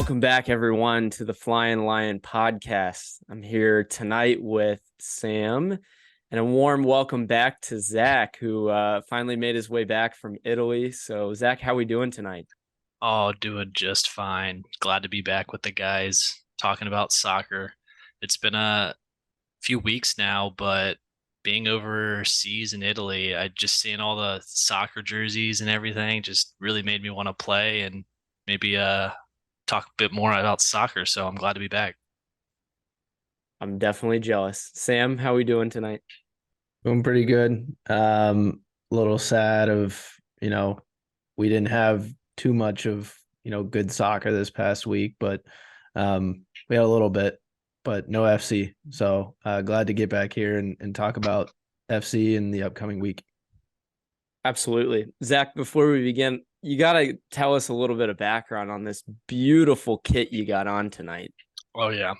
Welcome back, everyone, to the Flyin podcast. I'm here tonight with Sam, and a warm welcome back to Zach, who finally made his way back from Italy. So, Zach, how we doing tonight? Oh, doing just fine. Glad to be back with the guys talking about soccer. It's been a few weeks now, but being overseas in Italy, I just seeing all the soccer jerseys and everything just really made me want to play and maybe talk a bit more about soccer. So I'm glad to be back. I'm definitely jealous. Sam, how we doing tonight? Doing pretty good. A little sad we didn't have too much of, good soccer this past week, but we had a little bit, but no FC. So glad to get back here and talk about FC in the upcoming week. Absolutely. Zach, before we begin, you got to tell us a little bit of background on this beautiful kit you got on tonight. Oh yeah.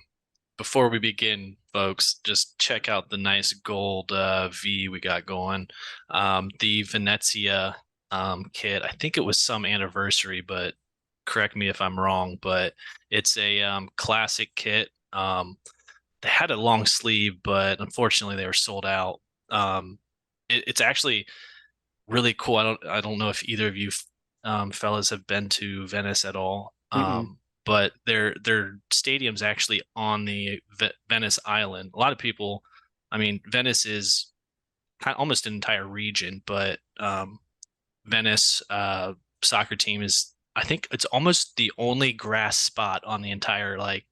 Before we begin, folks, just check out the nice gold V we got going. The Venezia kit, I think it was some anniversary, but correct me if I'm wrong, but it's a classic kit. They had a long sleeve, but unfortunately they were sold out. It's actually really cool. I don't know if either of you fellas have been to Venice at all. Mm-mm. But their stadium's actually on the Venice Island. A lot of people, I mean, Venice is kind of almost an entire region, but Venice soccer team is, I think it's almost the only grass spot on the entire like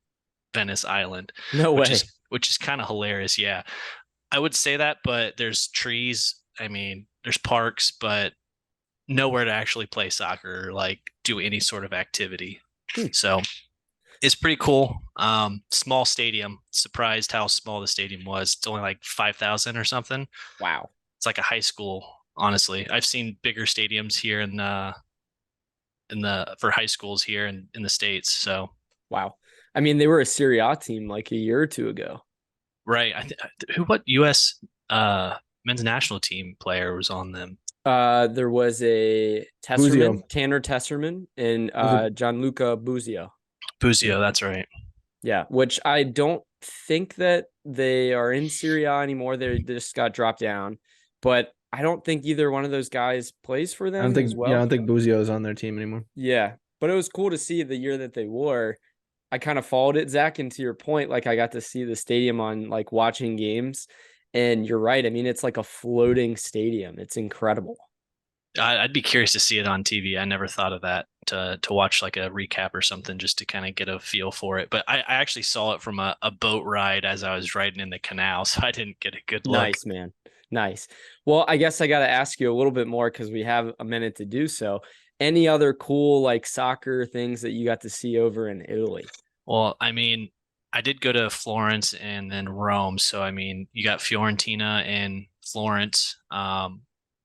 Venice Island, No which way. is kind of hilarious. Yeah, I would say that, but there's trees. I mean, there's parks, but nowhere to actually play soccer or like do any sort of activity. Hmm. So it's pretty cool. Small stadium. Surprised how small the stadium was. It's only like 5,000 or something. Wow. It's like a high school, honestly. I've seen bigger stadiums here in the for high schools here in the States. So Wow. I mean, they were a Serie A team like a year or two ago. right. What US men's national team player was on them? There was a Buzio Tesserman, Tanner Tesserman, and was it? Gianluca Buzio. Buzio, that's right. Yeah, which I don't think that they are in Serie A anymore. They just got dropped down, but I don't think either one of those guys plays for I don't them as think, I well. don't think Buzio is on their team anymore. Yeah, but it was cool to see the year that they wore. I kind of followed it, Zach, and to your point, like I got to see the stadium on like watching games, and you're right. I mean, it's like a floating stadium. It's incredible. I'd be curious to see it on TV. I never thought of that to watch like a recap or something just to kind of get a feel for it. But I actually saw it from a boat ride as I was riding in the canal, so I didn't get a good look. Nice, man. Nice. Well, I guess I got to ask you a little bit more because we have a minute to do so. Any other cool like soccer things that you got to see over in Italy? Well, I mean, I did go to Florence and then Rome, so I mean, you got Fiorentina and Florence.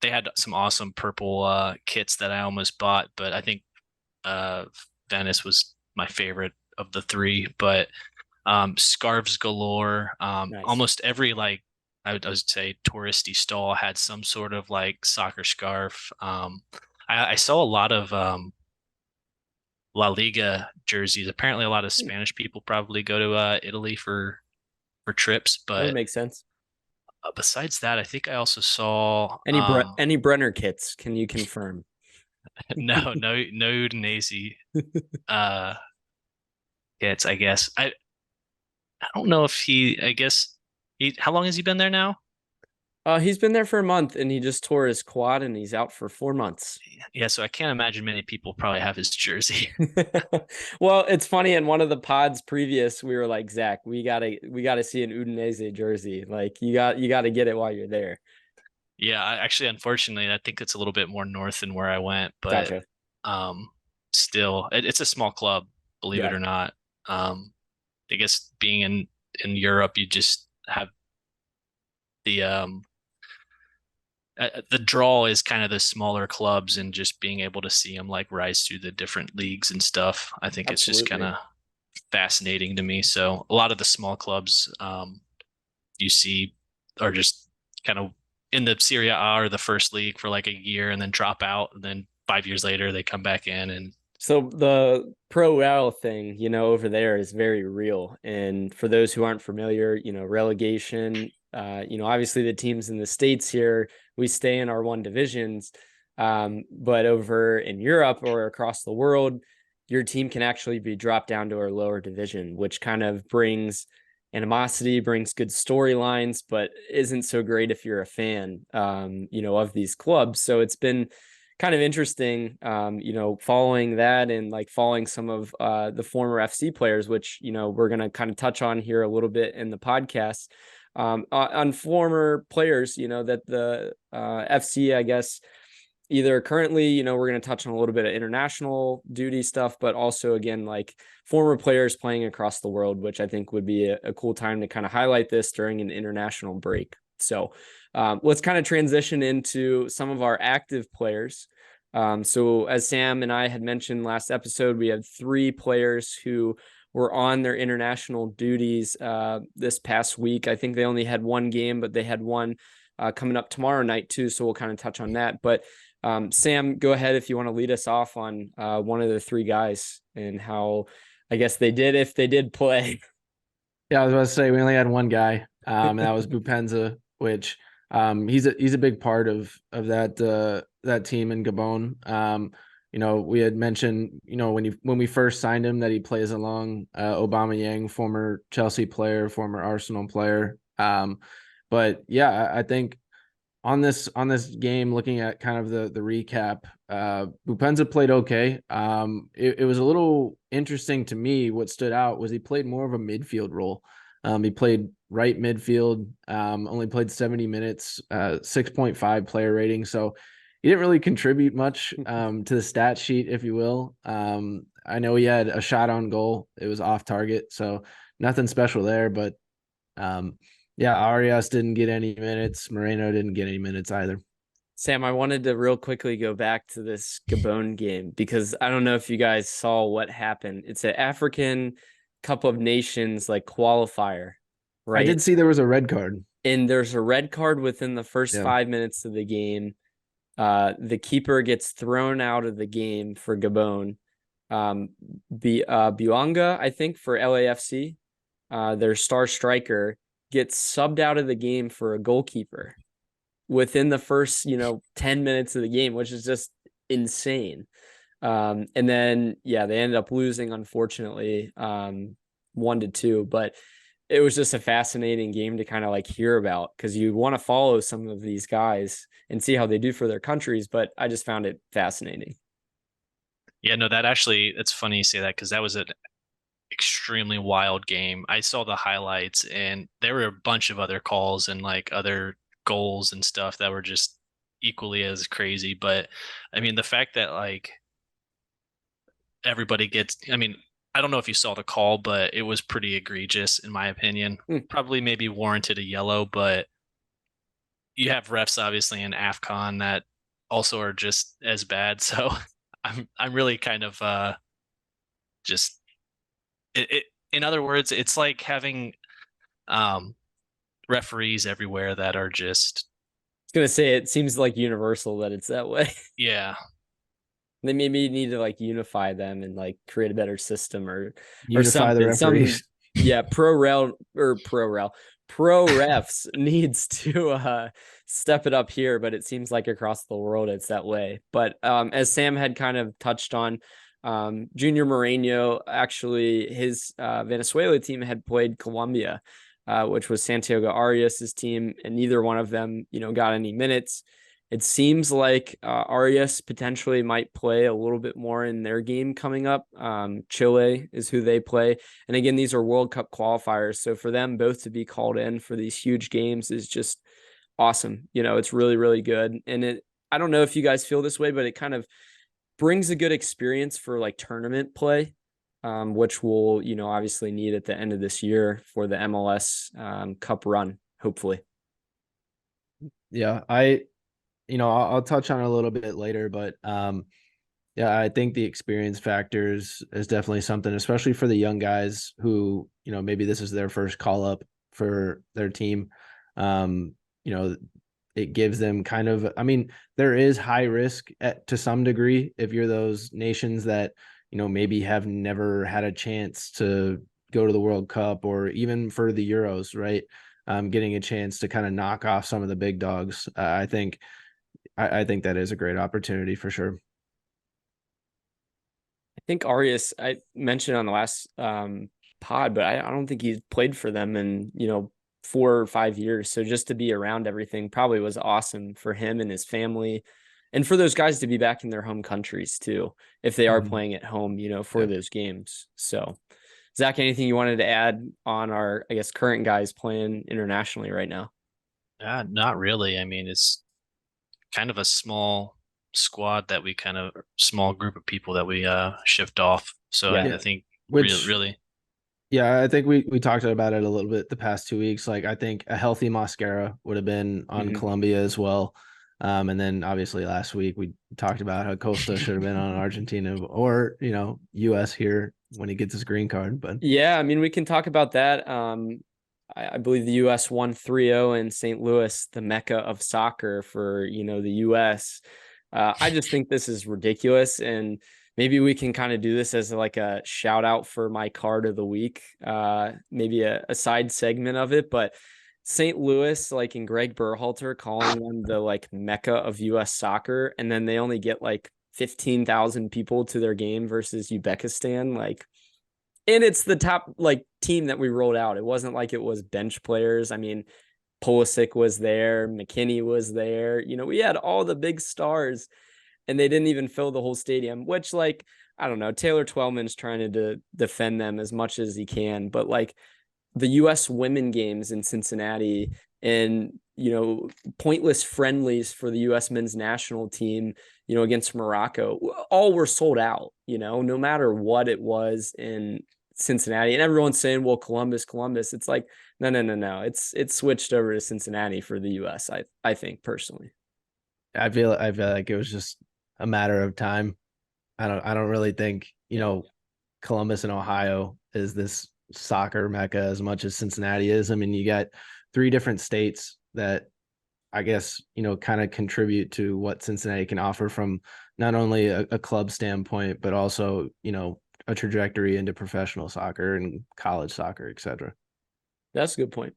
They had some awesome purple kits that I almost bought, but I think uh, Venice was my favorite of the three. But scarves galore. Nice. Almost every like I would say touristy stall had some sort of like soccer scarf. I saw a lot of La Liga jerseys. Apparently, a lot of Hmm. Spanish people probably go to Italy for trips. That would But make sense. besides that, I think I also saw Any Brenner kits? Can you confirm? no Udinese uh kits. I guess I don't know if he. I guess he. How long has he been there now? He's been there for a month and he just tore his quad and he's out for 4 months. Yeah, so I can't imagine many people probably have his jersey. Well, it's funny. In one of the pods previous, we were like, Zach, we gotta see an Udinese jersey. Like you gotta get it while you're there. Yeah, actually, unfortunately, I think it's a little bit more north than where I went, but Gotcha. um, still, it's a small club, believe it Yeah, or not. Um, I guess being in Europe, you just have the the draw is kind of the smaller clubs and just being able to see them like rise through the different leagues and stuff. I think it's just kind absolutely. of fascinating to me. So a lot of the small clubs you see are just kind of in the Serie A or the first league for like a year and then drop out, and then 5 years later they come back in, and So the pro rel thing, over there is very real. And for those who aren't familiar, relegation, obviously the teams in the States here, we stay in our one divisions. But over in Europe or across the world, your team can actually be dropped down to our lower division, which kind of brings animosity, brings good storylines, but isn't so great if you're a fan, of these clubs. So it's been kind of interesting, following that and like following some of the former FC players, which, we're going to kind of touch on here a little bit in the podcast, on former players, that the FC, I guess, either currently, we're going to touch on a little bit of international duty stuff, but also, again, like former players playing across the world, which I think would be a cool time to kind of highlight this during an international break. So let's kind of transition into some of our active players. So as Sam and I had mentioned last episode, we had 3 players who were on their international duties this past week. I think they only had 1 game, but they had one coming up tomorrow night too. So we'll kind of touch on that. But Sam, go ahead if you want to lead us off on one of the 3 guys and how, I guess, they did, if they did play. Yeah, I was about to say we only had 1 guy, and that was Bupenza, which he's a big part of that team in Gabon. We had mentioned, when we first signed him, that he plays along Aubameyang, former Chelsea player, former Arsenal player. But yeah, I think on this game, looking at kind of the recap, Bupenza played okay. It was a little interesting to me. What stood out was he played more of a midfield role. He played right midfield, only played 70 minutes, 6.5 player rating. So he didn't really contribute much to the stat sheet, if you will. I know he had a shot on goal. It was off target, so nothing special there. But yeah, Arias didn't get any minutes. Moreno didn't get any minutes either. Sam, I wanted to real quickly go back to this Gabon game because I don't know if you guys saw what happened. It's an African Cup of Nations like qualifier, right? I did see there was a red card. And there's a red card within the first 5 minutes of the game. The keeper gets thrown out of the game for Gabon. Buanga, I think, for LAFC, their star striker, gets subbed out of the game for a goalkeeper within the first, 10 minutes of the game, which is just insane. And then, yeah, they ended up losing, unfortunately, 1-2, but it was just a fascinating game to kind of like hear about because you want to follow some of these guys and see how they do for their countries. But I just found it fascinating. Yeah, no, it's funny you say that because that was an extremely wild game. I saw the highlights and there were a bunch of other calls and like other goals and stuff that were just equally as crazy. But I mean, the fact that like everybody gets, I don't know if you saw the call, but it was pretty egregious in my opinion. Probably maybe warranted a yellow, but you have refs obviously in AFCON that also are just as bad. So I'm really kind of just it in other words, it's like having referees everywhere that are just, I was gonna say, it seems like universal that it's that way. Yeah. They maybe need to like unify them and like create a better system or Unify the something. referees. Yeah, pro refs needs to step it up here, but it seems like across the world it's that way. But as Sam had kind of touched on, Junior Moreno, actually his Venezuela team had played Colombia, which was Santiago Arias' team, and neither one of them, got any minutes. It seems like Arias potentially might play a little bit more in their game coming up. Chile is who they play. And again, these are World Cup qualifiers. So for them both to be called in for these huge games is just awesome. It's really, really good. And I don't know if you guys feel this way, but it kind of brings a good experience for like tournament play, which we'll, obviously need at the end of this year for the MLS Cup run, hopefully. Yeah, I'll touch on it a little bit later, but yeah, I think the experience factor is definitely something, especially for the young guys who, maybe this is their first call up for their team. It it gives them kind of, I mean, there is high risk to some degree if you're those nations that, maybe have never had a chance to go to the World Cup or even for the Euros, right? Getting a chance to kind of knock off some of the big dogs. I think that is a great opportunity for sure. I think Arias, I mentioned on the last pod, but I don't think he's played for them in, 4 or 5 years. So just to be around everything probably was awesome for him and his family, and for those guys to be back in their home countries too, if they are playing at home, for those games. So Zach, anything you wanted to add on our, I guess, current guys playing internationally right now? Not really. I mean, it's kind of a small squad that we small group of people that we shift off. So Yeah. I think Which really. Yeah, I think we talked about it a little bit the past 2 weeks. Like, I think a healthy Mascara would have been on Colombia as well. And then obviously last week we talked about how Costa should have been on Argentina or, US here when he gets his green card. But yeah, I mean, we can talk about that. I believe the US won 3-0 in St. Louis, the mecca of soccer for, the US. I just think this is ridiculous. And maybe we can kind of do this as like a shout out for my card of the week, maybe a side segment of it. But St. Louis, like in Greg Berhalter calling them the like mecca of US soccer, and then they only get like 15,000 people to their game versus Uzbekistan. Like, and it's the top like team that we rolled out. It wasn't like it was bench players. I mean, Pulisic was there, McKinney was there. We had all the big stars, and they didn't even fill the whole stadium, which, like, I don't know, Taylor Twellman's trying to defend them as much as he can, but like the US women games in Cincinnati and, pointless friendlies for the US men's national team, against Morocco, all were sold out, no matter what it was in Cincinnati. And everyone's saying, well, Columbus. It's like, no. It's switched over to Cincinnati for the US, I think personally. I feel like it was just a matter of time. I don't really think, Columbus and Ohio is this soccer mecca as much as Cincinnati is. I mean, you got 3 different states that I guess, kind of contribute to what Cincinnati can offer from not only a club standpoint, but also, a trajectory into professional soccer and college soccer, et cetera. That's a good point.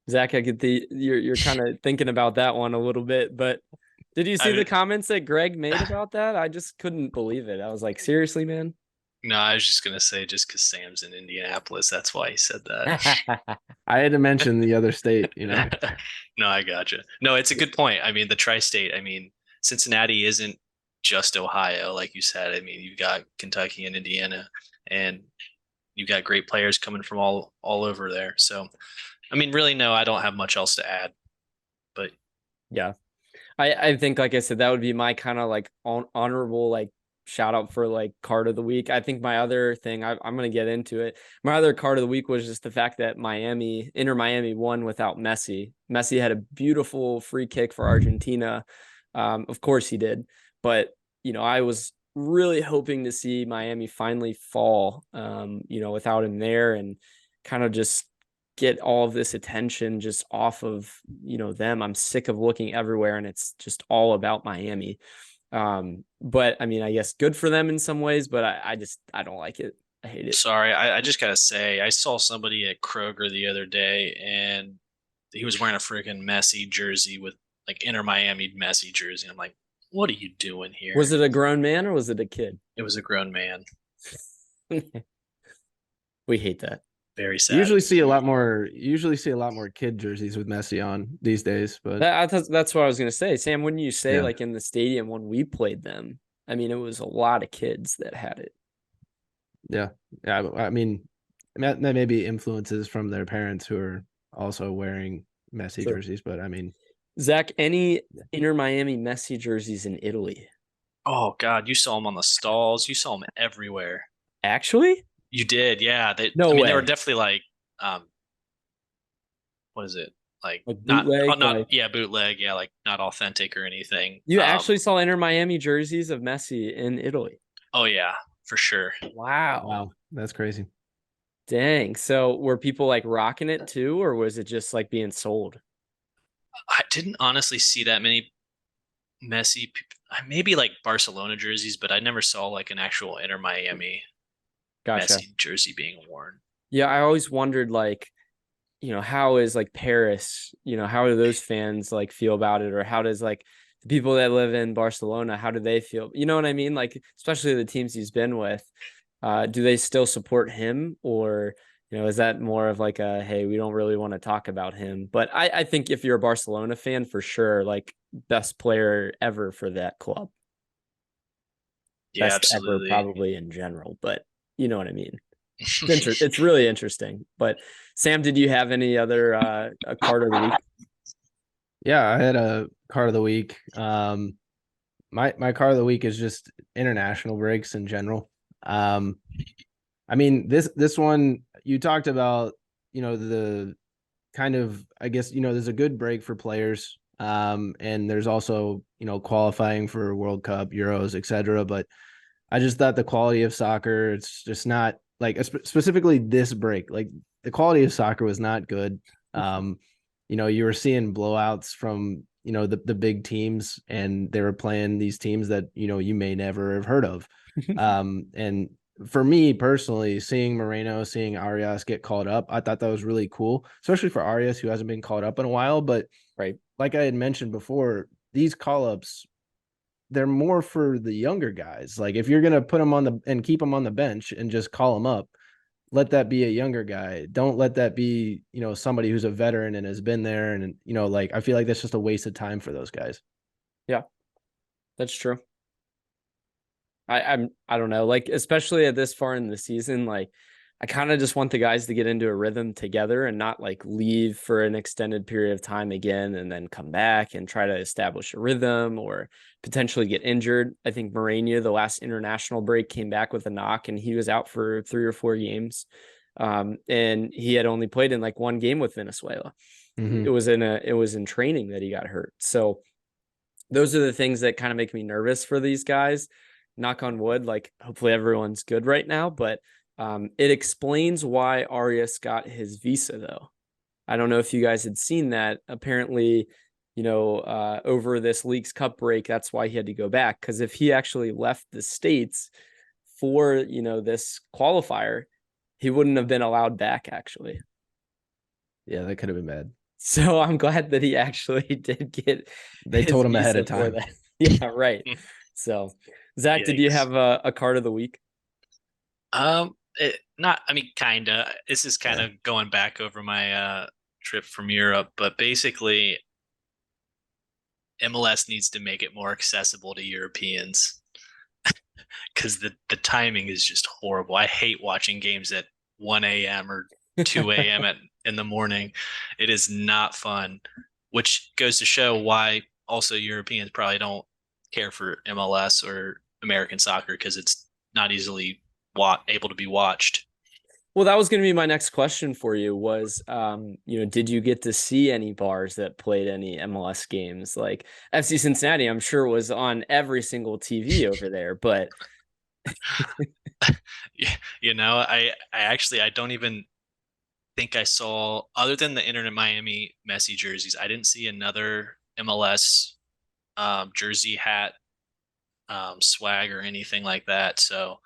Zach, I get you're kind of thinking about that one a little bit, but did you see the comments that Greg made about that? I just couldn't believe it. I was like, seriously, man? No, I was just gonna say just because Sam's in Indianapolis, that's why he said that. I had to mention the other state, No, I gotcha. No, it's a good point. I mean, the tri-state. I mean, Cincinnati isn't just Ohio, like you said. I mean, you've got Kentucky and Indiana, and you've got great players coming from all over there. So, I mean, really, no, I don't have much else to add. But yeah, I think, like I said, that would be my kind of like honorable like shout out for like card of the week. I think my other thing, I'm going to get into it. My other card of the week was just the fact that Inter Miami won without Messi. Messi had a beautiful free kick for Argentina. Of course he did. But, I was really hoping to see Miami finally fall, without him there, and kind of just get all of this attention just off of, them. I'm sick of looking everywhere and it's just all about Miami. But I mean, I guess good for them in some ways, but I don't like it. I hate it. Sorry, I just gotta say, I saw somebody at Kroger the other day and he was wearing a freaking Messi jersey with like Inter Miami Messi jersey. I'm like, what are you doing here? Was it a grown man or was it a kid? It was a grown man. We hate that. Very sad. Usually see a lot more kid jerseys with Messi on these days, but that's what I was gonna say. Sam, wouldn't you say Yeah. like in the stadium when we played them? I mean, it was a lot of kids that had it. yeah. I mean, that may be influences from their parents who are also wearing Messi Sure. jerseys, but I mean, Zach, any Inter Miami Messi jerseys in Italy? Oh God, you saw them on the stalls. You saw them everywhere. Actually? You did, yeah. No I mean, way. they were definitely like, what is it? Like bootleg, not yeah, bootleg, yeah, like not authentic or anything. You actually saw Inter Miami jerseys of Messi in Italy. Oh yeah, for sure. Wow. that's crazy. Dang. So were people like rocking it too, or was it just like being sold? I didn't honestly see that many Messi, maybe like Barcelona jerseys, but I never saw like an actual Inter Miami Gotcha. Messi jersey being worn. Yeah, I always wondered like, how is like Paris, how do those fans like feel about it? Or how does like the people that live in Barcelona, how do they feel? You know what I mean? Like, especially the teams he's been with, do they still support him? Or, is that more of like a, hey, we don't really want to talk about him? But I think if you're a Barcelona fan, for sure, like best player ever for that club. Yeah, Best ever absolutely. probably in general, but you know what I mean. It's really interesting. But Sam, did you have any other a card of the week? Yeah, I had a card of the week. My card of the week is just international breaks in general. Um, I mean, this one you talked about, the kind of, I guess, there's a good break for players. And there's also, qualifying for World Cup, Euros, etc. But I just thought the quality of soccer, it's just not like specifically this break. Like the quality of soccer was not good. Um, you were seeing blowouts from, the big teams, and they were playing these teams that, you may never have heard of. And for me personally, seeing Moreno, seeing Arias get called up, I thought that was really cool, especially for Arias, who hasn't been called up in a while. But Right. like I had mentioned before, these call ups, they're more for the younger guys. Like if you're gonna put them on the and keep them on the bench and just call them up, let that be a younger guy. Don't let that be, somebody who's a veteran and has been there. And like I feel like that's just a waste of time for those guys. Yeah, that's true. I don't know, like especially at this far in the season, like I kind of just want the guys to get into a rhythm together and not like leave for an extended period of time again and then come back and try to establish a rhythm or potentially get injured. I think Mourinho, the last international break, came back with a knock and he was out for 3 or 4 games. And he had only played in like one game with Venezuela. Mm-hmm. It was in training that he got hurt. So those are the things that kind of make me nervous for these guys. Knock on wood, like hopefully everyone's good right now, but it explains why Arias got his visa though. I don't know if you guys had seen that. Apparently, over this Leagues Cup break, that's why he had to go back. Because if he actually left the States for, this qualifier, he wouldn't have been allowed back actually. Yeah, that could have been bad. So I'm glad that he actually did get They his told him ahead visa of for time. that. Yeah, right. So, Zach, did you Yikes. have a card of the week? Not, I mean, kinda. This is kind of going back over my trip from Europe, but basically, MLS needs to make it more accessible to Europeans because the timing is just horrible. I hate watching games at 1 a.m. or 2 a.m. in the morning. It is not fun, which goes to show why also Europeans probably don't care for MLS or American soccer because it's not easily able to be watched. Well, that was going to be my next question for you was, did you get to see any bars that played any MLS games? Like FC Cincinnati, I'm sure was on every single TV over there, but I actually I don't even think I saw, other than the Inter Miami Messi jerseys, I didn't see another MLS jersey, hat, swag or anything like that. So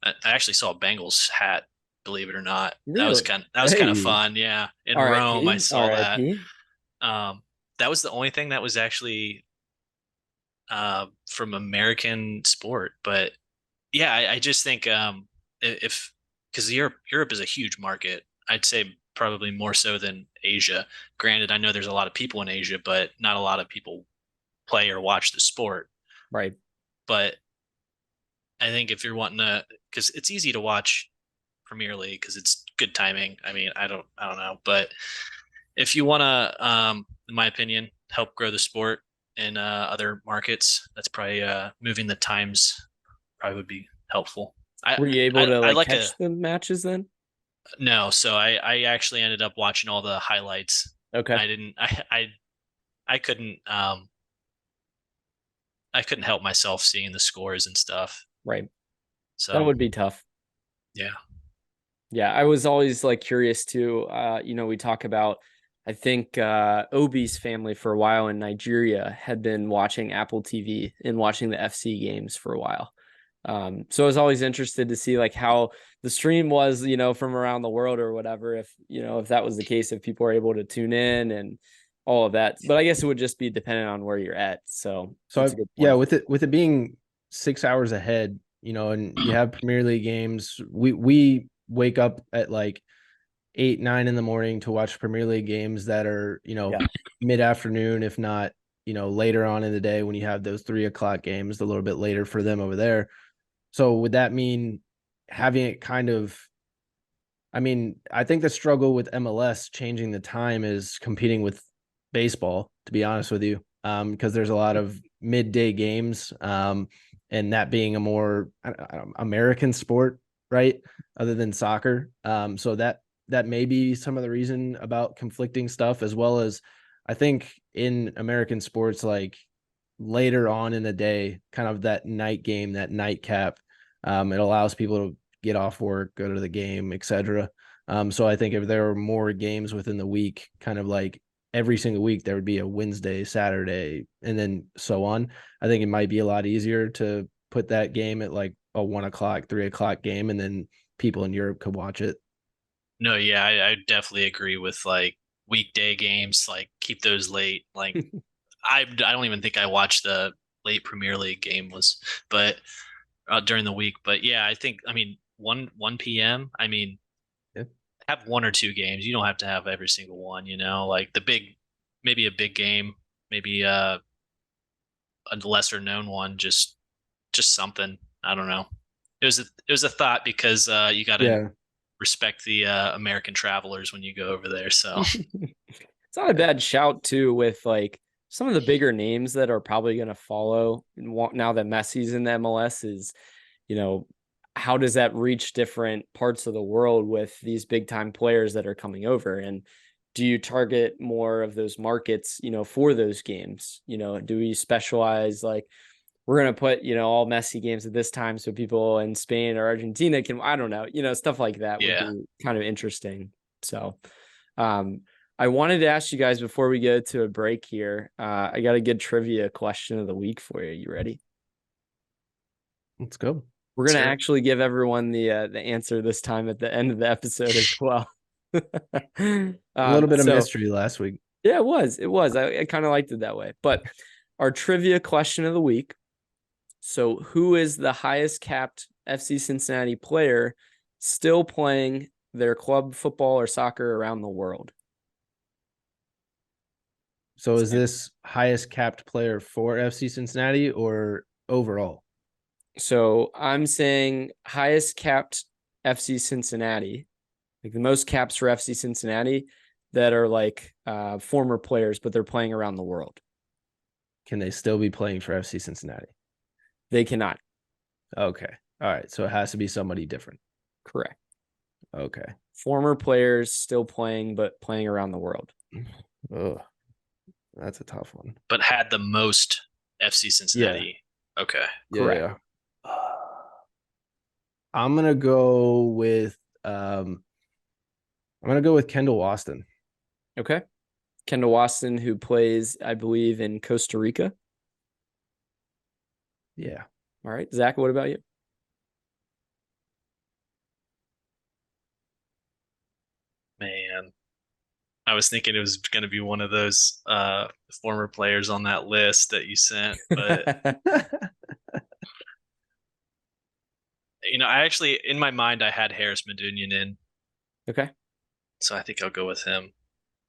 I actually saw a Bengals hat, believe it or not. really, That was kind of hey, fun. Yeah, in Rome I RIP, saw that. RIP. Um, that was the only thing that was actually from American sport. But yeah, I just think if because Europe is a huge market, I'd say probably more so than Asia. Granted, I know there's a lot of people in Asia, but not a lot of people play or watch the sport. Right. But I think if you're wanting to, because it's easy to watch Premier League because it's good timing. I mean, I don't know, but if you want to, in my opinion, help grow the sport in other markets, that's probably moving the times probably would be helpful. Were you able to I like like a catch the matches then? no, so I actually ended up watching all the highlights. Okay. I didn't I I couldn't help myself seeing the scores and stuff. Right. That So would be tough. yeah. Yeah, I was always like curious too. We talk about, I think Obi's family for a while in Nigeria had been watching Apple TV and watching the FC games for a while. So I was always interested to see like how the stream was, from around the world or whatever, if that was the case, if people are able to tune in and all of that. But I guess it would just be dependent on where you're at. So that's a good point. Yeah, with it being 6 hours ahead, and you have Premier League games, we wake up at like 8, 9 in the morning to watch Premier League games that are, mid-afternoon, if not, later on in the day when you have those 3 o'clock games, a little bit later for them over there. So would that mean having it I think the struggle with MLS changing the time is competing with baseball, to be honest with you, because there's a lot of midday games, and that being a more American sport, right, other than soccer. So that may be some of the reason about conflicting stuff, as well as I think in American sports, like later on in the day, kind of that night game, that nightcap, it allows people to get off work, go to the game, etc. So I think if there were more games within the week, kind of like every single week, there would be a Wednesday, Saturday, and then so on. I think it might be a lot easier to put that game at like a 1 o'clock, 3 o'clock game, and then people in Europe could watch it. No, yeah, I definitely agree with like weekday games, like keep those late. Like I don't even think I watched the late Premier League game but during the week. But yeah, I mean 1 p.m. I mean, yeah. Have 1 or 2 games. You don't have to have every single one. Like maybe a big game, maybe a lesser known one, just something. I don't know. It was a thought because you got to respect the American travelers when you go over there. So it's not a bad shout too, with like some of the bigger names that are probably going to follow now that Messi's in the MLS is, how does that reach different parts of the world with these big time players that are coming over? And do you target more of those markets, for those games? Do we specialize, like, we're going to put, all Messi games at this time so people in Spain or Argentina can, I don't know, stuff like that would be kind of interesting. So I wanted to ask you guys before we go to a break here, I got a good trivia question of the week for you. You ready? Let's go. We're going to actually give everyone the answer this time at the end of the episode as well. A little bit of mystery last week. Yeah, it was. I kind of liked it that way. But our trivia question of the week. So who is the highest capped FC Cincinnati player still playing their club football or soccer around the world? So is this highest capped player for FC Cincinnati or overall? So I'm saying highest capped FC Cincinnati, like the most caps for FC Cincinnati that are like former players, but they're playing around the world. Can they still be playing for FC Cincinnati? They cannot. Okay. All right. So it has to be somebody different. Correct. Okay. Former players still playing, but playing around the world. Oh, that's a tough one. But had the most FC Cincinnati. Yeah. Okay. Correct. Yeah. I'm gonna go with Kendall Waston. Okay. Kendall Waston, who plays, I believe, in Costa Rica. Yeah. All right. Zach, what about you? Man, I was thinking it was going to be one of those former players on that list that you sent, but I actually, in my mind, I had Harris Medunjanin in. Okay. So I think I'll go with him.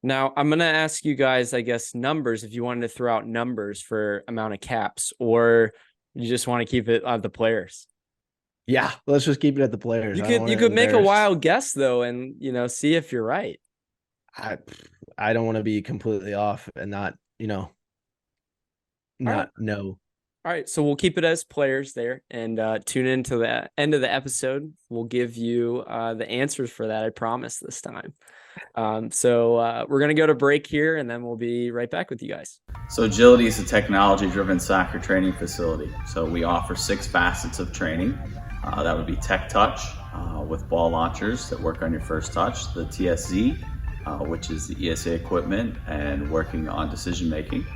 Now, I'm going to ask you guys, I guess, numbers, if you wanted to throw out numbers for amount of caps, or you just want to keep it on the players. Yeah, let's just keep it at the players. You could make a wild guess though, and see if you're right. I don't want to be completely off and not know. All right, so we'll keep it as players there, and tune in to the end of the episode. We'll give you the answers for that, I promise, this time. So we're going to go to break here, and then we'll be right back with you guys. So Agility is a technology-driven soccer training facility. So we offer 6 facets of training. That would be Tech Touch with ball launchers that work on your first touch, the TSZ, which is the ESA equipment and working on decision making.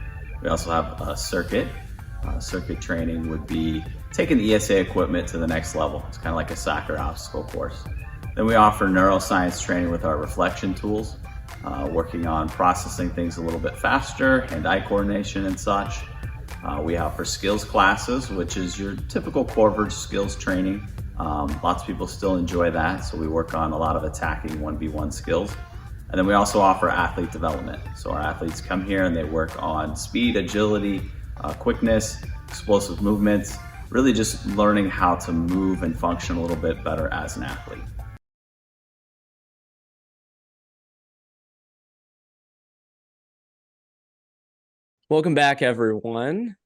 We also have a circuit. Circuit training would be taking the ESA equipment to the next level. It's kind of like a soccer obstacle course. Then we offer neuroscience training with our reflection tools, working on processing things a little bit faster, hand-eye coordination and such. We offer skills classes, which is your typical core skills training. Lots of people still enjoy that, so we work on a lot of attacking 1v1 skills. And then we also offer athlete development. So our athletes come here and they work on speed, agility, quickness, explosive movements, really just learning how to move and function a little bit better as an athlete. Welcome back, everyone.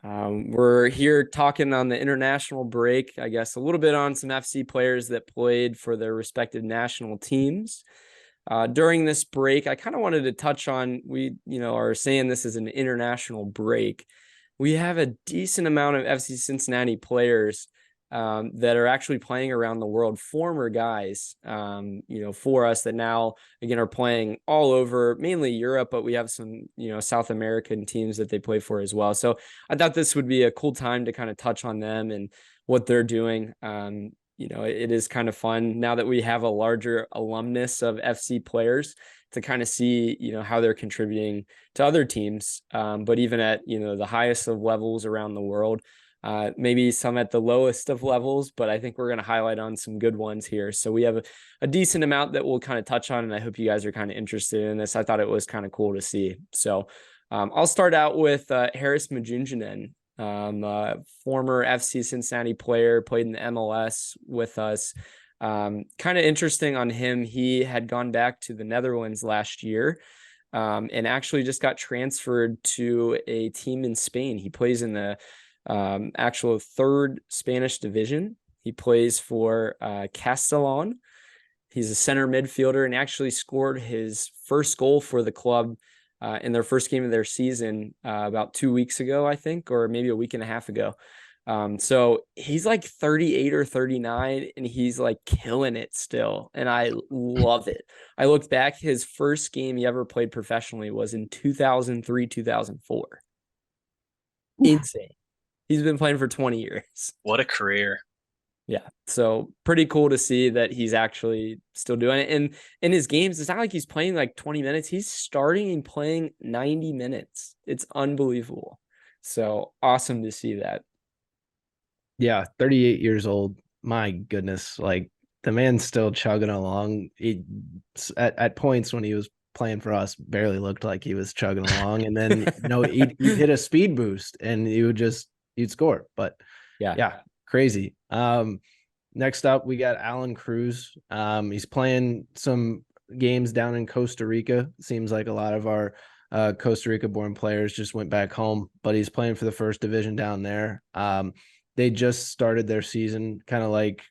We're here talking on the international break, I guess, a little bit on some FC players that played for their respective national teams. During this break, I kind of wanted to touch on, we are saying this is an international break. We have a decent amount of FC Cincinnati players that are actually playing around the world, former guys, for us that now, again, are playing all over, mainly Europe, but we have some, South American teams that they play for as well. So I thought this would be a cool time to kind of touch on them and what they're doing. It is kind of fun now that we have a larger alumnus of FC players to kind of see, how they're contributing to other teams, but even at, the highest of levels around the world. Maybe some at the lowest of levels, but I think we're going to highlight on some good ones here. So we have a decent amount that we'll kind of touch on, and I hope you guys are kind of interested in this. I thought it was kind of cool to see. So I'll start out with Haris Majunjanen, former FC Cincinnati player, played in the MLS with us. Kind of interesting on him. He had gone back to the Netherlands last year and actually just got transferred to a team in Spain. He plays in the actual third Spanish division. He plays for Castellon. He's a center midfielder and actually scored his first goal for the club in their first game of their season about 2 weeks ago, I think, or maybe a week and a half ago. So he's like 38 or 39 and he's like killing it still. And I love it. I looked back, his first game he ever played professionally was in 2003, 2004. Insane. He's been playing for 20 years. What a career. Yeah. So pretty cool to see that he's actually still doing it. And in his games, it's not like he's playing like 20 minutes. He's starting and playing 90 minutes. It's unbelievable. So awesome to see that. Yeah, 38 years old. My goodness. Like the man's still chugging along. At points when he was playing for us, barely looked like he was chugging along. And then, he'd hit a speed boost and you'd score. But yeah, crazy. Next up, we got Alan Cruz. He's playing some games down in Costa Rica. Seems like a lot of our Costa Rica born players just went back home, but he's playing for the first division down there. They just started their season kind of like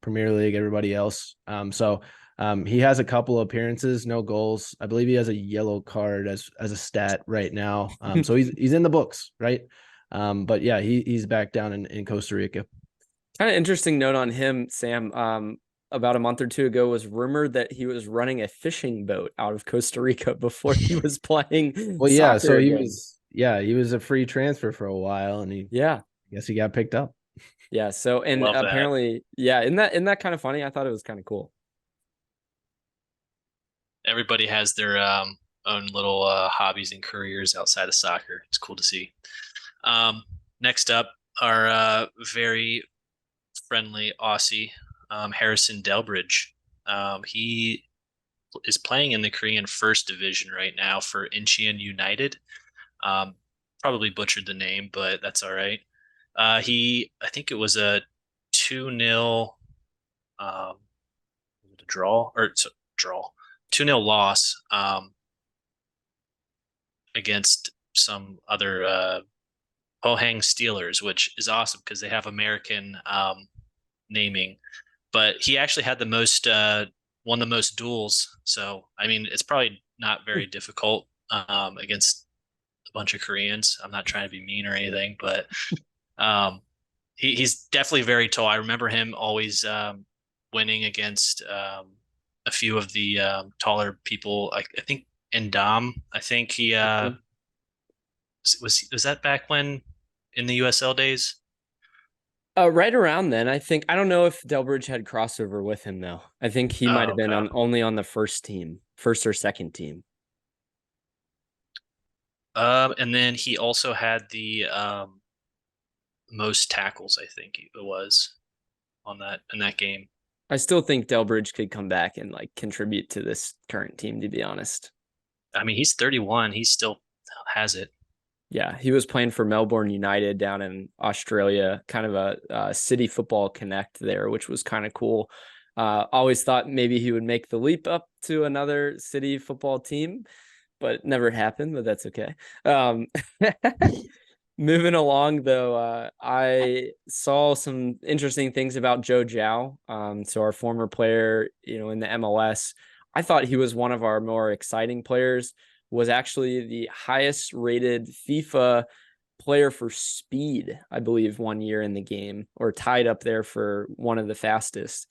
Premier League, everybody else. So he has a couple of appearances, no goals. I believe he has a yellow card as a stat right now. So he's in the books, right? But yeah, he's back down in Costa Rica. Kind of interesting note on him, Sam. About a month or two ago was rumored that he was running a fishing boat out of Costa Rica before he was playing. Well, yeah, so he was a free transfer for a while, and I guess he got picked up. Yeah. So and apparently, isn't that kind of funny? I thought it was kind of cool. Everybody has their own little hobbies and careers outside of soccer. It's cool to see. Next up, our very friendly Aussie, Harrison Delbridge. He is playing in the Korean First Division right now for Incheon United. Probably butchered the name, but that's all right. I think it was a 2-0 draw 2-0 loss against some other Pohang Steelers, which is awesome because they have American naming. But he actually had won the most duels. So, I mean, it's probably not very difficult against a bunch of Koreans. I'm not trying to be mean or anything, but he's definitely very tall. I remember him always winning against a few of the taller people. I think Endom. I think he was that back when in the USL days. Right around then, I think. I don't know if Delbridge had crossover with him though. I think he might have been only on the first or second team. And then he also had the most tackles, I think it was in that game. I still think Delbridge could come back and like contribute to this current team, to be honest. I mean, he's 31. He still has it. Yeah, he was playing for Melbourne United down in Australia, kind of a city football connect there, which was kind of cool. Always thought maybe he would make the leap up to another city football team, but never happened, but that's okay. Moving along, though, I saw some interesting things about Joe Zhao. So our former player, in the MLS, I thought he was one of our more exciting players, was actually the highest rated FIFA player for speed, I believe, one year in the game, or tied up there for one of the fastest.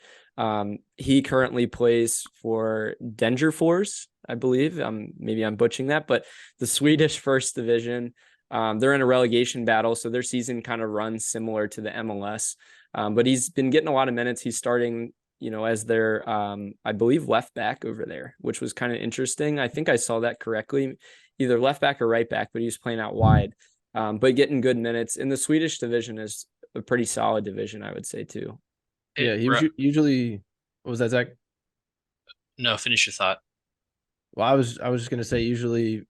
He currently plays for Dengerfors, I believe. Maybe I'm butchering that, but the Swedish first division. They're in a relegation battle, so their season kind of runs similar to the MLS. But he's been getting a lot of minutes. He's starting, as their, I believe, left back over there, which was kind of interesting. I think I saw that correctly, either left back or right back, but he was playing out wide, but getting good minutes. And the Swedish division is a pretty solid division, I would say, too. Yeah, he was usually, what was that, Zach? No, finish your thought. Well, I was just gonna say usually,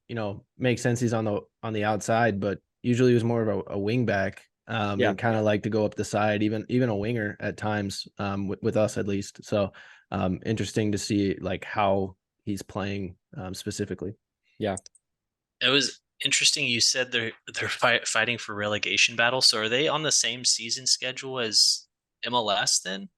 makes sense he's on the outside, but usually he was more of a wing back. And kind of like to go up the side, even a winger at times, with us at least. So interesting to see like how he's playing specifically. Yeah. It was interesting. You said they're fighting for relegation battle. So are they on the same season schedule as MLS then?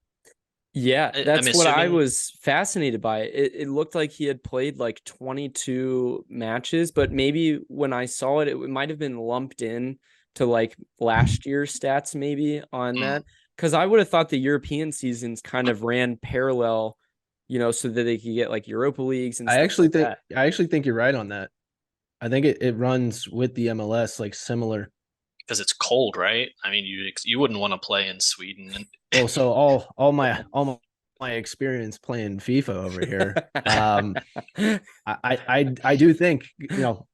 Yeah, that's what I was fascinated by. It looked like he had played like 22 matches, but maybe when I saw it, it might have been lumped in to like last year's stats maybe on that. Because I would have thought the European seasons kind of ran parallel, so that they could get like Europa Leagues and I actually think you're right on that. I think it runs with the MLS like similar. Because it's cold, right? I mean, you wouldn't want to play in Sweden. Well, so all my experience playing FIFA over here, I do think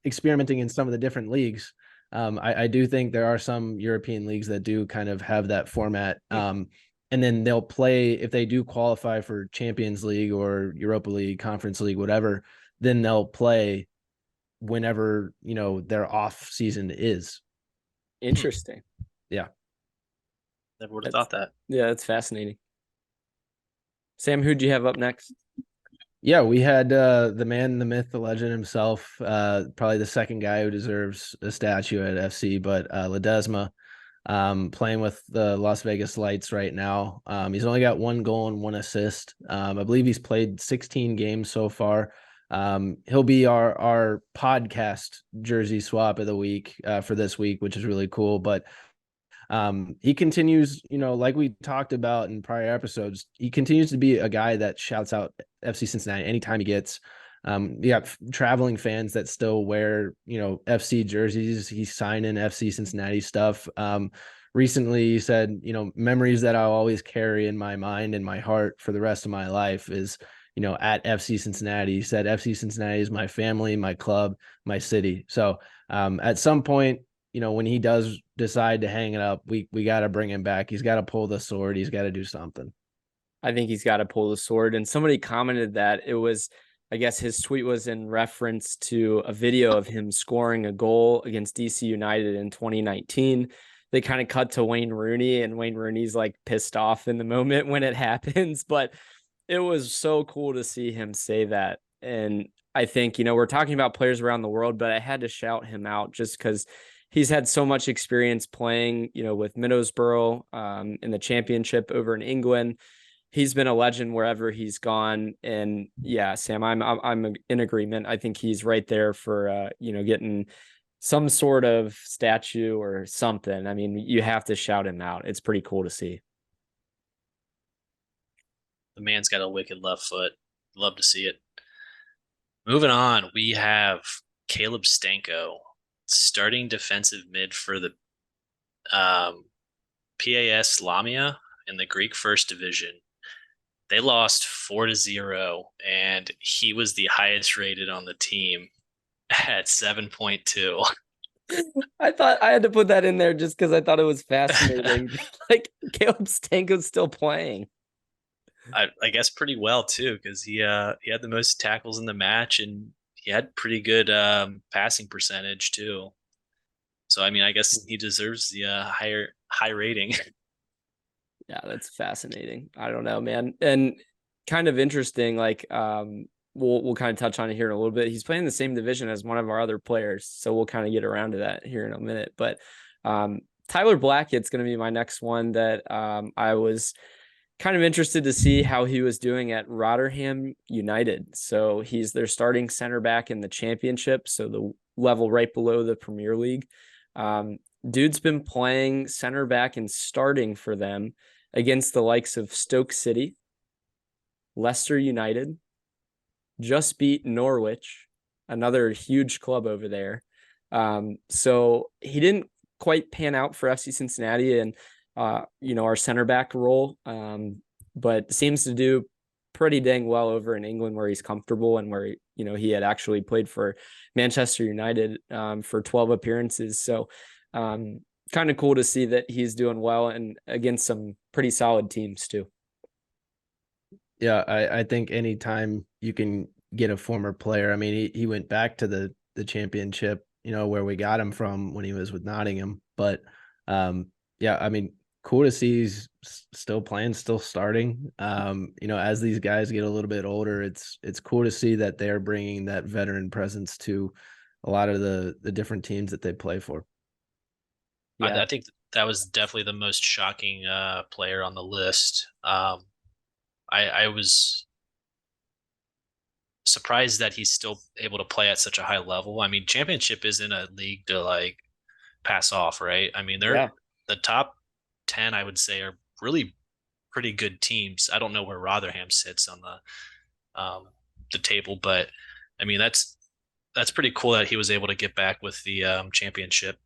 experimenting in some of the different leagues. I do think there are some European leagues that do kind of have that format. And then they'll play, if they do qualify for Champions League or Europa League, Conference League, whatever, then they'll play whenever their off season is. Interesting. Yeah. Never would have thought that. Yeah, that's fascinating. Sam, who'd you have up next? Yeah, we had the man, the myth, the legend himself, probably the second guy who deserves a statue at FC, but Ledesma, playing with the Las Vegas Lights right now. He's only got 1 goal and 1 assist. I believe he's played 16 games so far. He'll be our podcast jersey swap of the week for this week, which is really cool. But he continues, like we talked about in prior episodes, he continues to be a guy that shouts out FC Cincinnati anytime he gets. You got traveling fans that still wear, FC jerseys. He's signing FC Cincinnati stuff. Recently he said, memories that I'll always carry in my mind and my heart for the rest of my life is, at FC Cincinnati. He said, FC Cincinnati is my family, my club, my city. So at some point, when he does decide to hang it up, we got to bring him back. He's got to pull the sword. He's got to do something. I think he's got to pull the sword. And somebody commented that it was, I guess his tweet was in reference to a video of him scoring a goal against DC United in 2019. They kind of cut to Wayne Rooney, and Wayne Rooney's like pissed off in the moment when it happens, but it was so cool to see him say that. And I think, we're talking about players around the world, but I had to shout him out just because he's had so much experience playing, with Middlesbrough in the championship over in England. He's been a legend wherever he's gone. And yeah, Sam, I'm in agreement. I think he's right there for, getting some sort of statue or something. I mean, you have to shout him out. It's pretty cool to see. The man's got a wicked left foot. Love to see it. Moving on, we have Caleb Stanko, starting defensive mid for the PAS Lamia in the Greek First Division. They lost 4-0, and he was the highest rated on the team at 7.2. I thought I had to put that in there just because I thought it was fascinating. Like Caleb Stanko's still playing. I guess pretty well too, because he had the most tackles in the match, and he had pretty good passing percentage too. So I mean, I guess he deserves the high rating. Yeah, that's fascinating. I don't know, man. And kind of interesting, like we'll kind of touch on it here in a little bit. He's playing the same division as one of our other players, so we'll kind of get around to that here in a minute. But Tyler Blackett's going to be my next one that I was kind of interested to see how he was doing at Rotherham United. So he's their starting center back in the championship, so the level right below the Premier League. Dude's been playing center back and starting for them against the likes of Stoke City, Leicester United, just beat Norwich, another huge club over there. So he didn't quite pan out for FC Cincinnati and our center back role, but seems to do pretty dang well over in England where he's comfortable and where he had actually played for Manchester United for 12 appearances. So kind of cool to see that he's doing well and against some pretty solid teams too. Yeah, I think anytime you can get a former player, I mean, he went back to the championship, where we got him from when he was with Nottingham. But yeah, I mean, cool to see he's still playing, still starting. As these guys get a little bit older, it's cool to see that they're bringing that veteran presence to a lot of the different teams that they play for. Yeah. I think that was definitely the most shocking player on the list. I was surprised that he's still able to play at such a high level. I mean, championship isn't a league to like pass off, right? I mean, they're the top 10, I would say, are really pretty good teams. I don't know where Rotherham sits on the table, but I mean, that's pretty cool that he was able to get back with the championship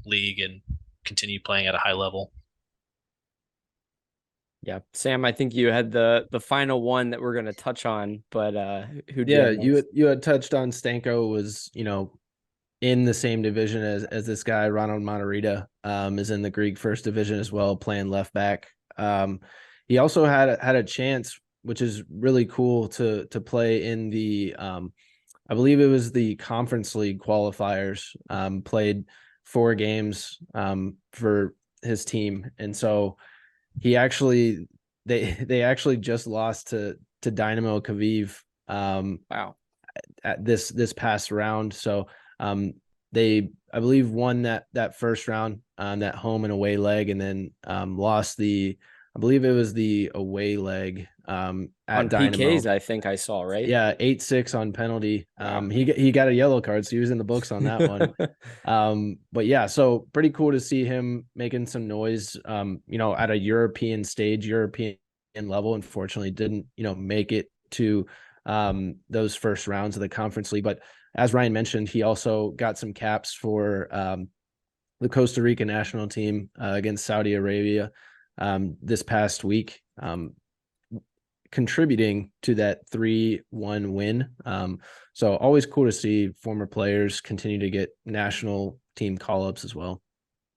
league and continue playing at a high level. Yeah, Sam, I think you had the final one that we're going to touch on, but who? Yeah, you had touched on Stanko was in the same division as this guy Ronald Monterita, is in the Greek First Division as well, playing left back. He also had a chance, which is really cool, to play in the I believe it was the Conference League qualifiers. Played 4 games for his team, and so he actually they actually just lost to Dynamo Kyiv at this past round. So they, I believe, won that first round on that home and away leg, and then lost I believe it was the away leg at on Dynamo. PKs, I think I saw, right? Yeah, 8-6 on penalty. He got a yellow card, so he was in the books on that one. But yeah, so pretty cool to see him making some noise. At a European stage, European level. Unfortunately, didn't make it to those first rounds of the Conference League. But as Ryan mentioned, he also got some caps for the Costa Rica national team against Saudi Arabia this past week, contributing to that 3-1 win. So always cool to see former players continue to get national team call-ups as well.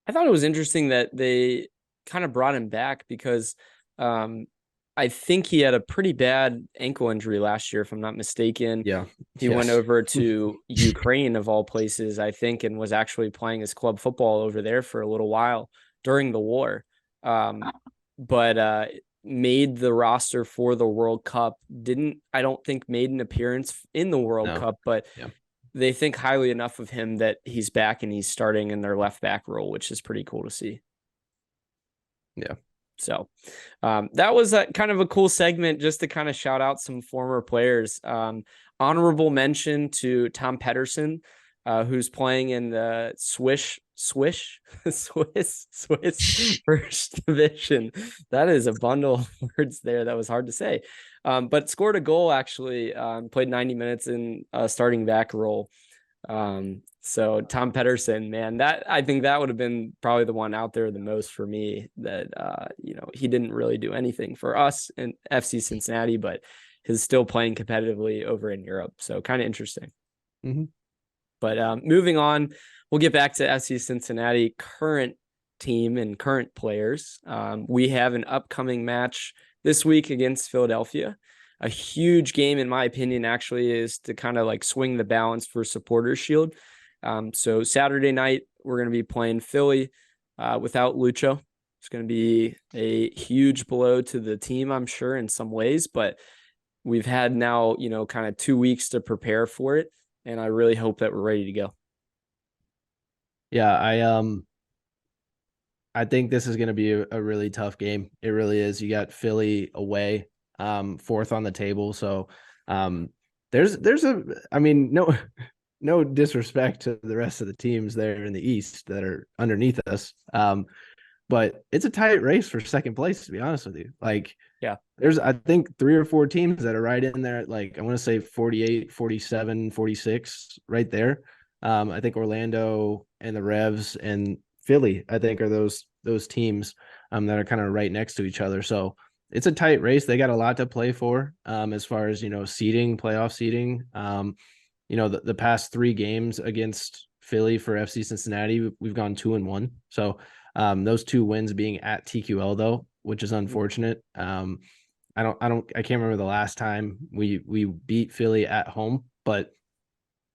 I thought it was interesting that they kind of brought him back because I think he had a pretty bad ankle injury last year, if I'm not mistaken. Yeah. He went over to Ukraine, of all places, I think, and was actually playing his club football over there for a little while during the war. But made the roster for the World Cup. I don't think made an appearance in the World Cup, but they think highly enough of him that he's back and he's starting in their left back role, which is pretty cool to see. Yeah. So that was kind of a cool segment just to kind of shout out some former players. Honorable mention to Tom Pedersen, who's playing in the Swiss Swish, Swiss first division. That is a bundle of words there. That was hard to say. But scored a goal actually, played 90 minutes in a starting back role. So Tom Pedersen, man, I think that would have been probably the one out there the most for me that, he didn't really do anything for us in FC Cincinnati, but is still playing competitively over in Europe. So kind of interesting. Mm-hmm. But moving on, we'll get back to FC Cincinnati current team and current players. We have an upcoming match this week against Philadelphia. A huge game, in my opinion, actually, is to kind of like swing the balance for Supporters Shield. So Saturday night, we're going to be playing Philly without Lucho. It's going to be a huge blow to the team, I'm sure, in some ways, but we've had now, kind of 2 weeks to prepare for it. And I really hope that we're ready to go. Yeah, I think this is going to be a really tough game. It really is. You got Philly away, fourth on the table. So no disrespect to the rest of the teams there in the East that are underneath us. But it's a tight race for second place, to be honest with you. Like, yeah, there's, I think, 3 or 4 teams that are right in there. Like, I want to say 48, 47, 46 right there. I think Orlando and the Revs and Philly, I think, are those teams that are kind of right next to each other. So it's a tight race. They got a lot to play for as far as, seeding, playoff seeding. The past 3 games against Philly for FC Cincinnati, we've gone 2-1. So those 2 wins being at TQL though, which is unfortunate. I can't remember the last time we beat Philly at home, but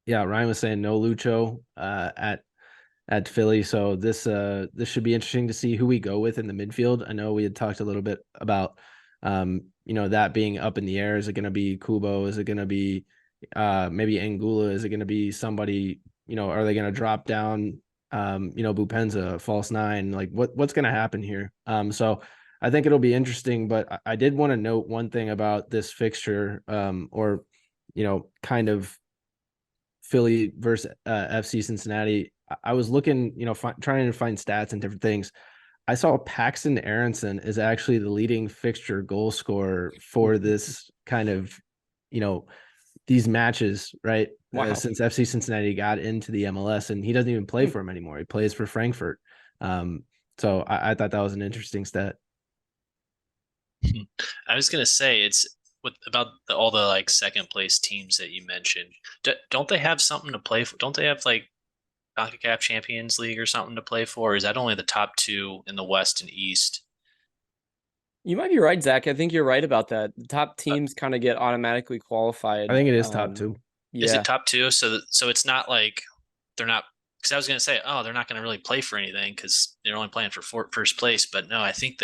yeah, Ryan was saying no Lucho at Philly. So this should be interesting to see who we go with in the midfield. I know we had talked a little bit about that being up in the air. Is it going to be Kubo? Is it going to be maybe Angula? Is it going to be somebody, are they going to drop down Bupenza, false 9? Like what's going to happen here? So I think it'll be interesting, but I did want to note one thing about this fixture, or kind of Philly versus FC Cincinnati. I was looking, trying to find stats and different things. I saw Paxton Aronson is actually the leading fixture goal scorer for this kind of, these matches, right? Wow. Since FC Cincinnati got into the MLS, and he doesn't even play for him anymore. He plays for Frankfurt. So I thought that was an interesting stat. I was going to say, it's about all the like second place teams that you mentioned. Don't they have something to play for? Don't they have like CONCACAF Champions League or something to play for? Or is that only the top 2 in the West and East? You might be right, Zach. I think you're right about that. The top teams kind of get automatically qualified. I think it is top 2. Yeah. Is it top 2? So it's not like they're not, because I was going to say, they're not going to really play for anything because they're only playing for first place. But no, I think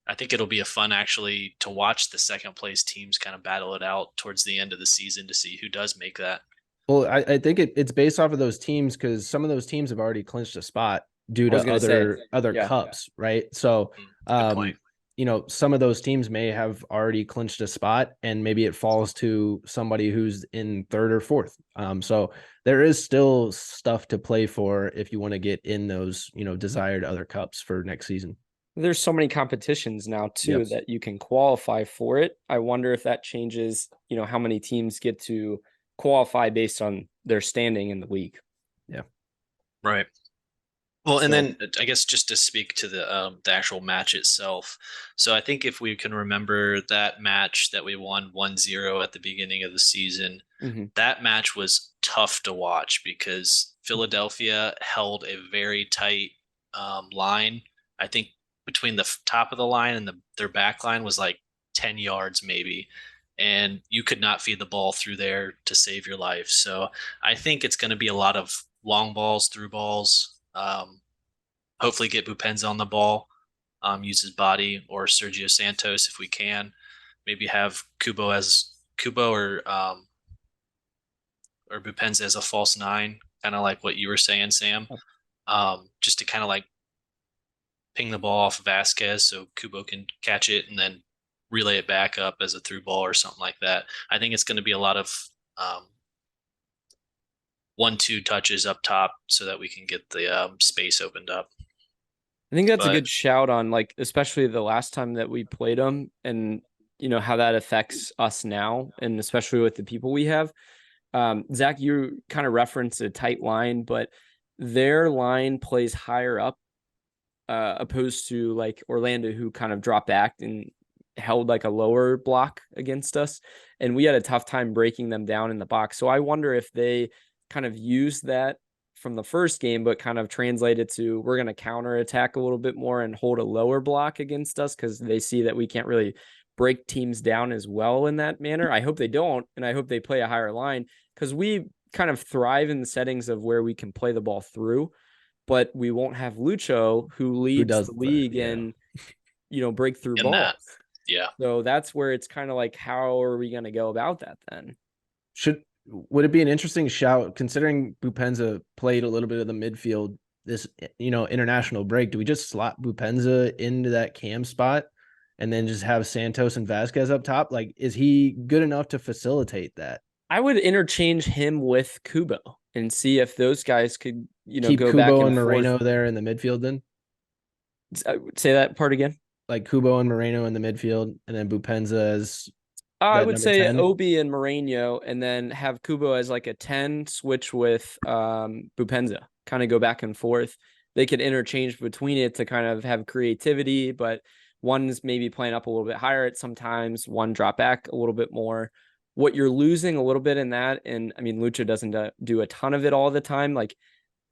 I think it'll be a fun actually to watch the second place teams kind of battle it out towards the end of the season to see who does make that. Well, I think it's based off of those teams, because some of those teams have already clinched a spot due to other cups, right? So, some of those teams may have already clinched a spot, and maybe it falls to somebody who's in 3rd or 4th. So there is still stuff to play for if you want to get in those, desired other cups for next season. There's so many competitions now too that you can qualify for it. I wonder if that changes, how many teams get to qualify based on their standing in the league. Yeah. Right. Well, and then I guess just to speak to the actual match itself. So I think if we can remember that match that we won 1-0 at the beginning of the season, that match was tough to watch because Philadelphia held a very tight line. I think between the top of the line and their back line was like 10 yards maybe. And you could not feed the ball through there to save your life. So I think it's going to be a lot of long balls, through balls. Hopefully get Bupenza on the ball, use his body, or Sergio Santos if we can. Maybe have Kubo or Bupenza as a false 9, kind of like what you were saying, Sam. Just to kind of like ping the ball off Vasquez so Kubo can catch it and then relay it back up as a through ball or something like that. I think it's going to be a lot of 1-2 touches up top so that we can get the space opened up. I think that's a But- good shout on, like, especially the last time that we played them, and how that affects us now, and especially with the people we have. Zach, you kind of referenced a tight line, but their line plays higher up, opposed to like Orlando, who kind of dropped back and held like a lower block against us, and we had a tough time breaking them down in the box. So I wonder if they kind of used that from the first game, but kind of translated to, we're going to counter attack a little bit more and hold a lower block against us, because they see that we can't really break teams down as well in that manner. I hope they don't, and I hope they play a higher line, because we kind of thrive in the settings of where we can play the ball through, but we won't have Lucho, who leads the league in breakthrough In balls. that. Yeah. So that's where it's kind of like, how are we going to go about that then? Would it be an interesting shout, considering Bupenza played a little bit of the midfield this international break? Do we just slot Bupenza into that cam spot and then just have Santos and Vasquez up top? Like, is he good enough to facilitate that? I would interchange him with Kubo and see if those guys could, keep go Kubo back and Moreno there in the midfield then? Say that part again. Like Kubo and Moreno in the midfield, and then Bupenza as I would say 10? Obi and Moreno, and then have Kubo as like a 10, switch with Bupenza, kind of go back and forth. They could interchange between it to kind of have creativity, but one's maybe playing up a little bit higher at sometimes, one drop back a little bit more. What you're losing a little bit in that, and I mean, Lucha doesn't do a ton of it all the time. Like,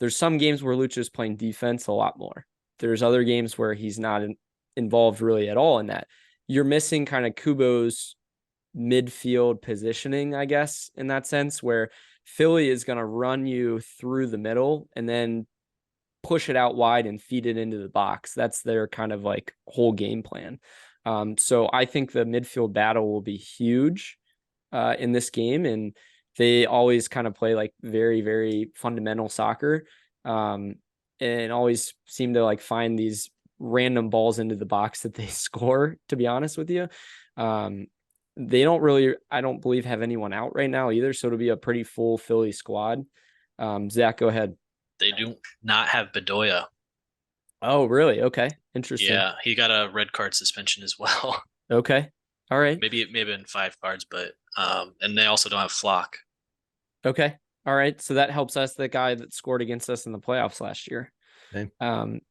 there's some games where Lucha's playing defense a lot more. There's other games where he's not involved really at all in that. You're missing kind of Kubo's midfield positioning, I guess, in that sense, where Philly is going to run you through the middle and then push it out wide and feed it into the box. That's their kind of like whole game plan. So I think the midfield battle will be huge in this game, and they always kind of play like very, very fundamental soccer, and always seem to like find these random balls into the box that they score, to be honest with you. They don't really, I don't believe, have anyone out right now either, so it'll be a pretty full Philly squad. Zach, go ahead. They do not have Bedoya. Oh, really? Okay, interesting. Yeah, he got a red card suspension as well. Okay, all right. Maybe it may have been 5 cards, but and they also don't have Flock. Okay, all right. So that helps us, the guy that scored against us in the playoffs last year. Okay.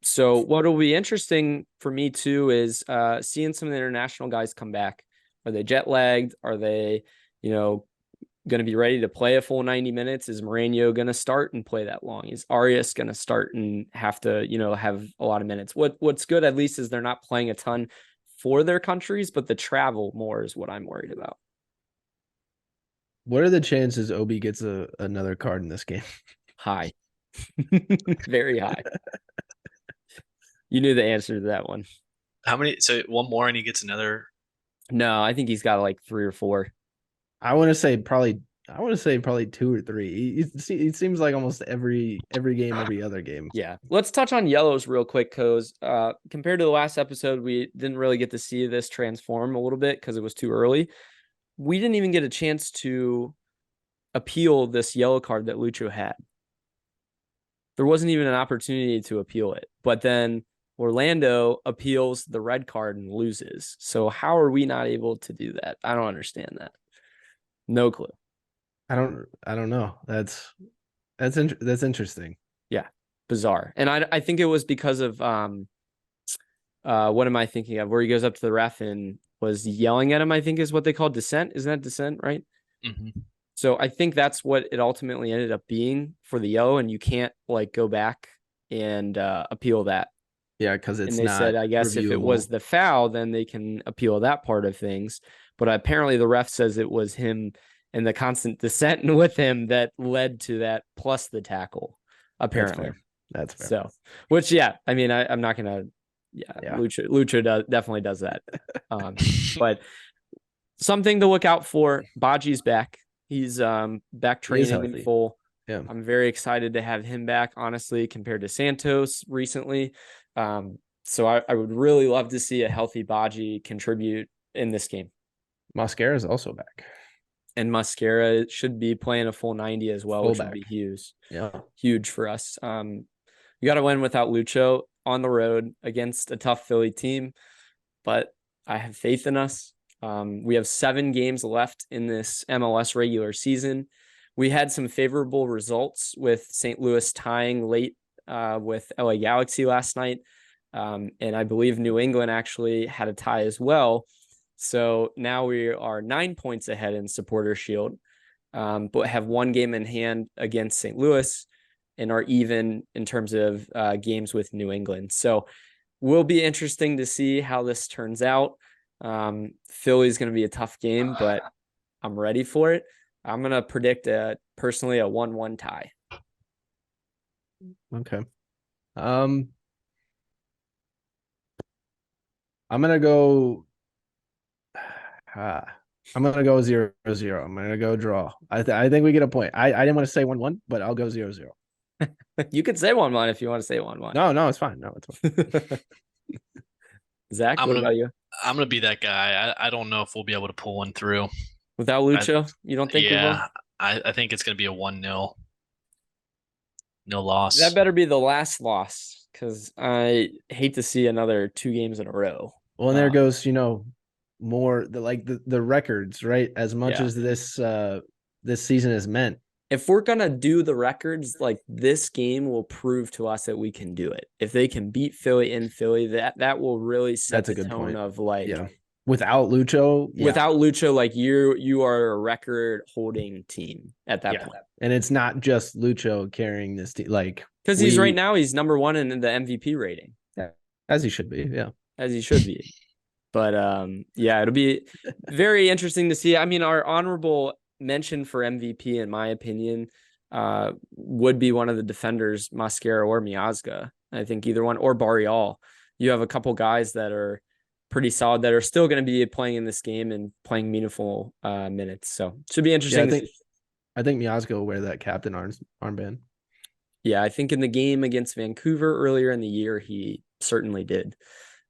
So what will be interesting for me too is seeing some of the international guys come back. Are they jet lagged? Are they, going to be ready to play a full 90 minutes? Is Moreno going to start and play that long? Is Arias going to start and have to, have a lot of minutes? What's good, at least, is they're not playing a ton for their countries, but the travel more is what I'm worried about. What are the chances Obi gets another card in this game? High. Very high. You knew the answer to that one. How many? So one more and he gets another. No, I think he's got like 3 or 4. I want to say probably 2 or 3. It seems like almost every game, every other game. Yeah. Let's touch on yellows real quick, because compared to the last episode, we didn't really get to see this transform a little bit because it was too early. We didn't even get a chance to appeal this yellow card that Lucho had. There wasn't even an opportunity to appeal it. But then Orlando appeals the red card and loses. So how are we not able to do that? I don't understand that. No clue. I don't know. That's interesting. Yeah, bizarre. And I think it was because of what am I thinking of? Where he goes up to the ref and was yelling at him, I think is what they call dissent. Isn't that dissent, right? Mm-hmm. So I think that's what it ultimately ended up being for the yellow, and you can't like go back and appeal that. Yeah, because it's and they not said, I guess reviewable. If it was the foul, then they can appeal that part of things. But apparently the ref says it was him and the constant dissent with him that led to that, plus the tackle, apparently. That's fair. So, which, yeah, I mean, I'm not going to, yeah. Lucha definitely does that. But something to look out for. Baji's back. He's back training in full. Yeah. I'm very excited to have him back, honestly, compared to Santos recently. So I would really love to see a healthy Baji contribute in this game. Mosquera is also back. And Mascara should be playing a full 90 as well, which would be huge. Yeah. Huge for us. You got to win without Lucho on the road against a tough Philly team, but I have faith in us. We have 7 games left in this MLS regular season. We had some favorable results with St. Louis tying late with LA Galaxy last night. And I believe New England actually had a tie as well. So now we are 9 points ahead in Supporter Shield, but have 1 game in hand against St. Louis and are even in terms of games with New England. So will be interesting to see how this turns out. Philly's going to be a tough game, but I'm ready for it. I'm going to predict personally a 1-1 tie. Okay. I'm going to go 0-0. I'm going to go draw. I think we get a point. I didn't want to say 1-1, but I'll go 0-0. You could say 1-1 if you want to say 1-1. No, it's fine. No, it's fine. Zach, what about you? I'm gonna be that guy. I don't know if we'll be able to pull one through without Lucho. You don't think? Yeah, I think it's gonna be a 1-0. No loss. That better be the last loss, because I hate to see another 2 games in a row. Well, and there goes, more the records, right? As much as this season is meant. If we're gonna do the records, like, this game will prove to us that we can do it. If they can beat Philly in Philly, that will really set the tone of without Lucho, like you are a record holding team at that point. And it's not just Lucho carrying this team, because he's right now he's number 1 in the MVP rating. Yeah, as he should be. Yeah, as he should be. But it'll be very interesting to see. I mean, our honorable mention for MVP, in my opinion, would be one of the defenders, Mascara or Miazga. I think either one, or Barrial. You have a couple guys that are pretty solid that are still going to be playing in this game and playing meaningful minutes. So it should be interesting. I think Miazga will wear that captain armband. Yeah, I think in the game against Vancouver earlier in the year, he certainly did.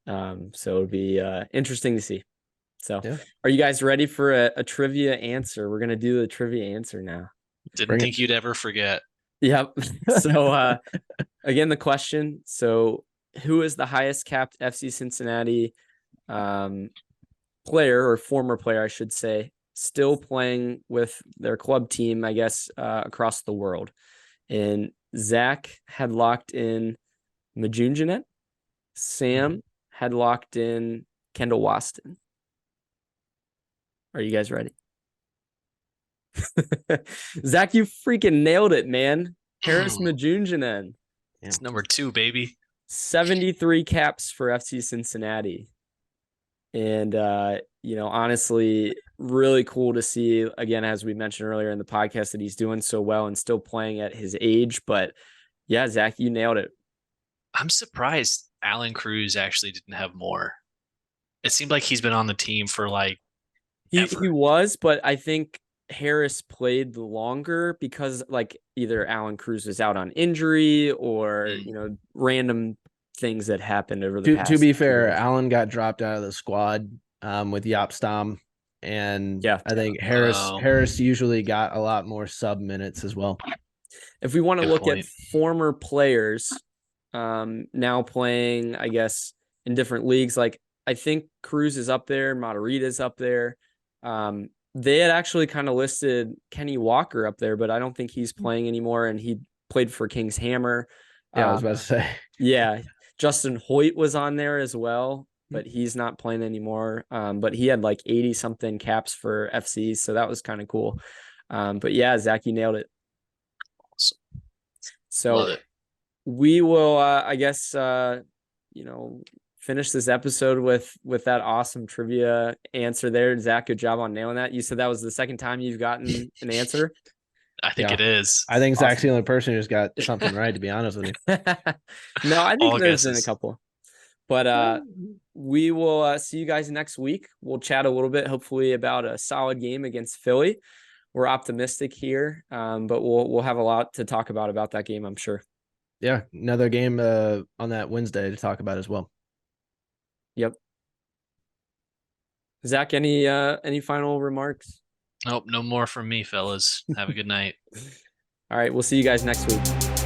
So it'll be interesting to see. So Are you guys ready for a trivia answer? We're going to do the trivia answer now. Didn't think you'd ever forget. Yep. So again, the question. So who is the highest capped FC Cincinnati player, or former player, I should say, still playing with their club team, I guess, across the world? And Zach had locked in Majunjanet. Sam had locked in Kendall Waston. Are you guys ready? Zach, you freaking nailed it, man. Harris Majunjanen. It's number 2, baby. 73 caps for FC Cincinnati. And, honestly, really cool to see, again, as we mentioned earlier in the podcast, that he's doing so well and still playing at his age. But yeah, Zach, you nailed it. I'm surprised Alan Cruz actually didn't have more. It seemed like he's been on the team for he was, but I think Harris played longer because either Alan Cruz was out on injury or random things that happened over the past. To be fair, Alan got dropped out of the squad with Jaap Stam, and I think Harris usually got a lot more sub minutes as well. If we want to look at former players now playing, I guess, in different leagues, I think Cruz is up there, Matarrita's up there. They had actually kind of listed Kenny Walker up there, but I don't think he's playing anymore, and he played for King's Hammer. Yeah, I was about to say. Yeah, Justin Hoyt was on there as well, but he's not playing anymore. But he had 80-something caps for FC, so that was kind of cool. But yeah, Zach, you nailed it. Awesome. So we will, I guess, finish this episode with that awesome trivia answer there. Zach, good job on nailing that. You said that was the second time you've gotten an answer. I think it is. I think Zach's the only person who's got something right, to be honest with you. No, I think there's been a couple. But we will see you guys next week. We'll chat a little bit, hopefully, about a solid game against Philly. We're optimistic here, but we'll have a lot to talk about that game, I'm sure. Yeah, another game on that Wednesday to talk about as well. Yep. Zach, any final remarks? Nope, no more from me, fellas. Have a good night. All right, we'll see you guys next week.